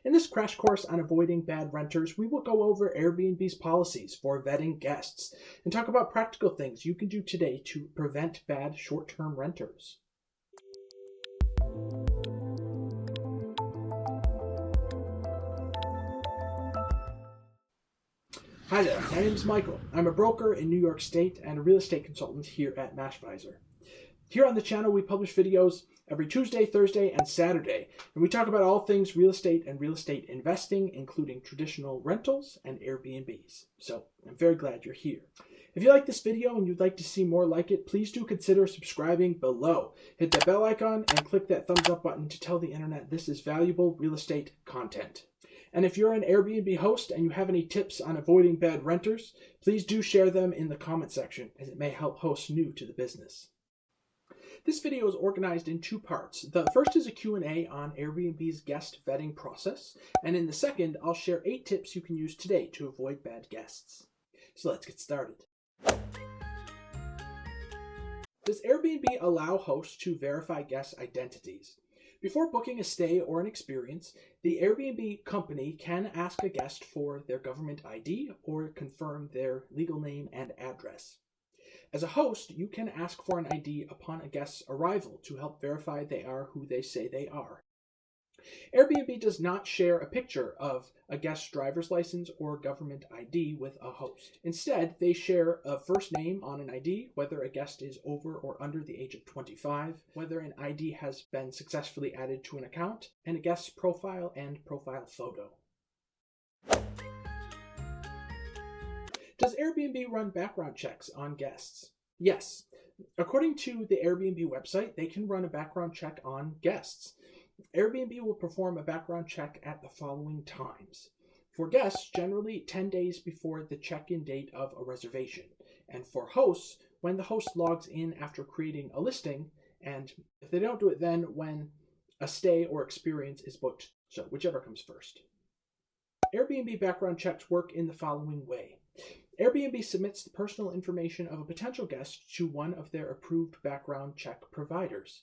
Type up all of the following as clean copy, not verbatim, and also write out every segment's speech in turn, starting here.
In this crash course on avoiding bad renters, we will go over Airbnb's policies for vetting guests and talk about practical things you can do today to prevent bad short-term renters. Hi there, my name is Michael. I'm a broker in New York State and a real estate consultant here at Mashvisor. Here on the channel, we publish videos every Tuesday, Thursday, and Saturday, and we talk about all things real estate and real estate investing, including traditional rentals and Airbnbs. So I'm very glad you're here. If you like this video and you'd like to see more like it, please do consider subscribing below. Hit that bell icon and click that thumbs up button to tell the internet this is valuable real estate content. And if you're an Airbnb host and you have any tips on avoiding bad renters, please do share them in the comment section, as it may help hosts new to the business. This video is organized in two parts. The first is a Q&A on Airbnb's guest vetting process, and in the second, I'll share 8 tips you can use today to avoid bad guests. So let's get started. Does Airbnb allow hosts to verify guest identities? Before booking a stay or an experience, the Airbnb company can ask a guest for their government ID or confirm their legal name and address. As a host, you can ask for an ID upon a guest's arrival to help verify they are who they say they are. Airbnb does not share a picture of a guest's driver's license or government ID with a host. Instead, they share a first name on an ID, whether a guest is over or under the age of 25, whether an ID has been successfully added to an account, and a guest's profile and profile photo. Does Airbnb run background checks on guests? Yes. According to the Airbnb website, they can run a background check on guests. Airbnb will perform a background check at the following times. For guests, generally 10 days before the check-in date of a reservation. And for hosts, when the host logs in after creating a listing, and if they don't do it then, when a stay or experience is booked. So whichever comes first. Airbnb background checks work in the following way. Airbnb submits the personal information of a potential guest to one of their approved background check providers.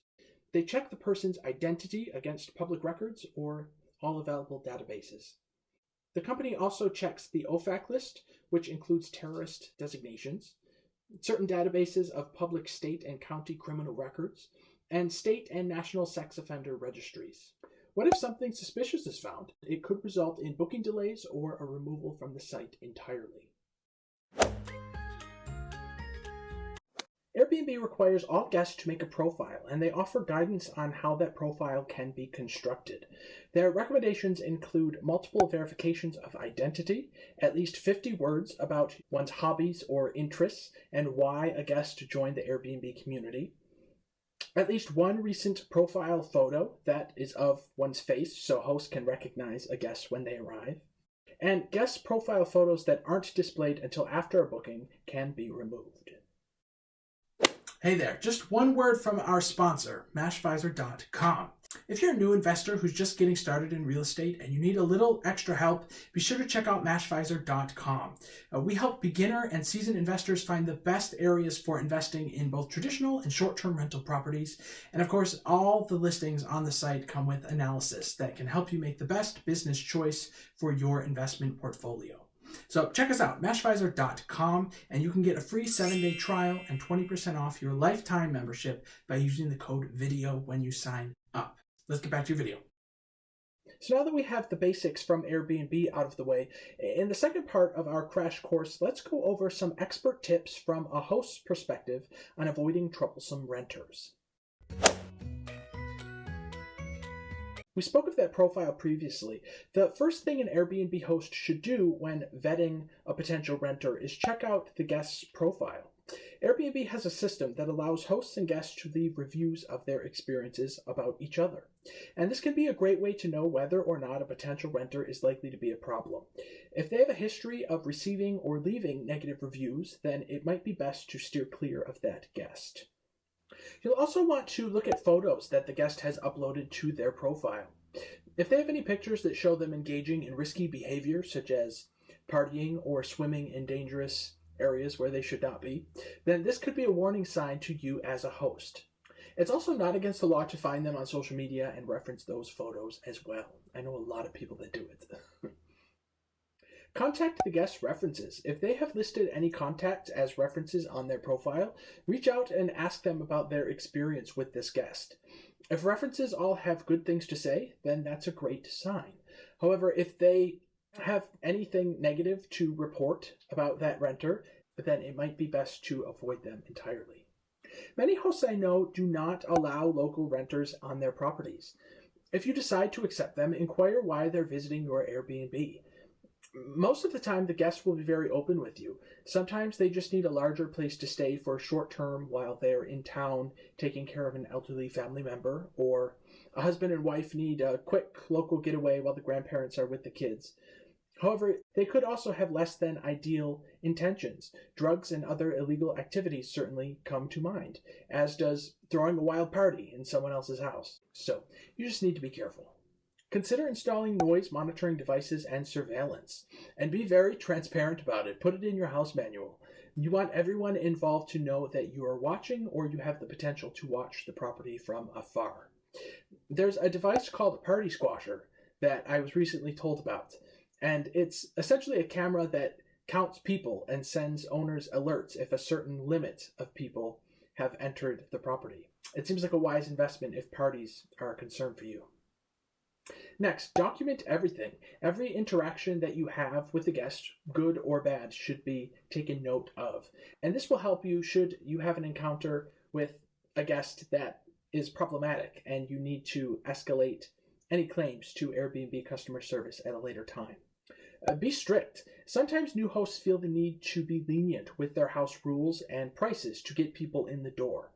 They check the person's identity against public records or all available databases. The company also checks the OFAC list, which includes terrorist designations, certain databases of public state and county criminal records, and state and national sex offender registries. What if something suspicious is found? It could result in booking delays or a removal from the site entirely. Airbnb requires all guests to make a profile, and they offer guidance on how that profile can be constructed. Their recommendations include multiple verifications of identity, at least 50 words about one's hobbies or interests, and why a guest joined the Airbnb community, at least one recent profile photo that is of one's face so hosts can recognize a guest when they arrive, and guest profile photos that aren't displayed until after a booking can be removed. Hey there, just one word from our sponsor, Mashvisor.com. If you're a new investor who's just getting started in real estate and you need a little extra help, be sure to check out Mashvisor.com. We help beginner and seasoned investors find the best areas for investing in both traditional and short-term rental properties. And of course, all the listings on the site come with analysis that can help you make the best business choice for your investment portfolio. So check us out, Mashvisor.com, and you can get a free 7-day trial and 20% off your lifetime membership by using the code VIDEO when you sign up. Let's get back to your video. So now that we have the basics from Airbnb out of the way, in the second part of our crash course, let's go over some expert tips from a host's perspective on avoiding troublesome renters. We spoke of that profile previously. The first thing an Airbnb host should do when vetting a potential renter is check out the guest's profile. Airbnb has a system that allows hosts and guests to leave reviews of their experiences about each other. And this can be a great way to know whether or not a potential renter is likely to be a problem. If they have a history of receiving or leaving negative reviews, then it might be best to steer clear of that guest. You'll also want to look at photos that the guest has uploaded to their profile. If they have any pictures that show them engaging in risky behavior, such as partying or swimming in dangerous areas where they should not be, then this could be a warning sign to you as a host. It's also not against the law to find them on social media and reference those photos as well. I know a lot of people that do it. Contact the guest's references. If they have listed any contacts as references on their profile, reach out and ask them about their experience with this guest. If references all have good things to say, then that's a great sign. However, if they have anything negative to report about that renter, then it might be best to avoid them entirely. Many hosts I know do not allow local renters on their properties. If you decide to accept them, inquire why they're visiting your Airbnb. Most of the time, the guests will be very open with you. Sometimes they just need a larger place to stay for a short term while they're in town taking care of an elderly family member, or a husband and wife need a quick local getaway while the grandparents are with the kids. However, they could also have less than ideal intentions. Drugs and other illegal activities certainly come to mind, as does throwing a wild party in someone else's house. So, you just need to be careful. Consider installing noise monitoring devices and surveillance, and be very transparent about it. Put it in your house manual. You want everyone involved to know that you are watching or you have the potential to watch the property from afar. There's a device called Party Squasher that I was recently told about, and it's essentially a camera that counts people and sends owners alerts if a certain limit of people have entered the property. It seems like a wise investment if parties are a concern for you. Next, document everything. Every interaction that you have with the guest, good or bad, should be taken note of. And this will help you should you have an encounter with a guest that is problematic and you need to escalate any claims to Airbnb customer service at a later time. Be strict. Sometimes new hosts feel the need to be lenient with their house rules and prices to get people in the door.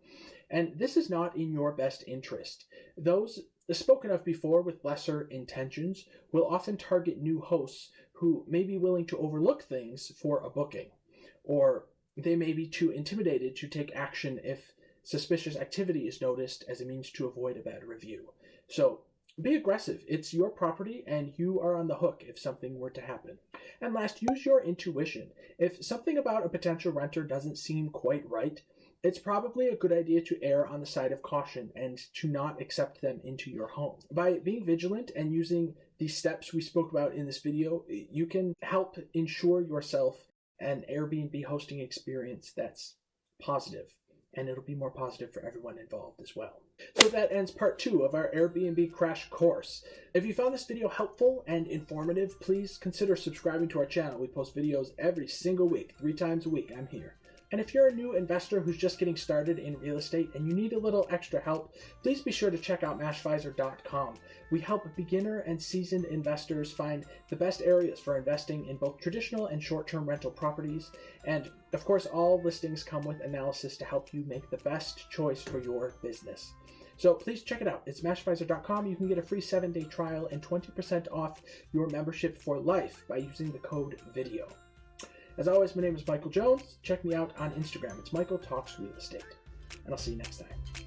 And this is not in your best interest. Those spoken of before with lesser intentions will often target new hosts who may be willing to overlook things for a booking, or they may be too intimidated to take action if suspicious activity is noticed as a means to avoid a bad review. So be aggressive. It's your property and you are on the hook if something were to happen. And last, use your intuition. If something about a potential renter doesn't seem quite right, it's probably a good idea to err on the side of caution and to not accept them into your home. By being vigilant and using the steps we spoke about in this video, you can help ensure yourself an Airbnb hosting experience that's positive, and it'll be more positive for everyone involved as well. So that ends part 2 of our Airbnb crash course. If you found this video helpful and informative, please consider subscribing to our channel. We post videos every single week, 3 times a week. I'm here. And if you're a new investor who's just getting started in real estate and you need a little extra help, please be sure to check out Mashvisor.com. We help beginner and seasoned investors find the best areas for investing in both traditional and short-term rental properties. And of course, all listings come with analysis to help you make the best choice for your business. So please check it out. It's Mashvisor.com. You can get a free 7-day trial and 20% off your membership for life by using the code VIDEO. As always, my name is Michael Jones. Check me out on Instagram. It's Michael Talks Real Estate. And I'll see you next time.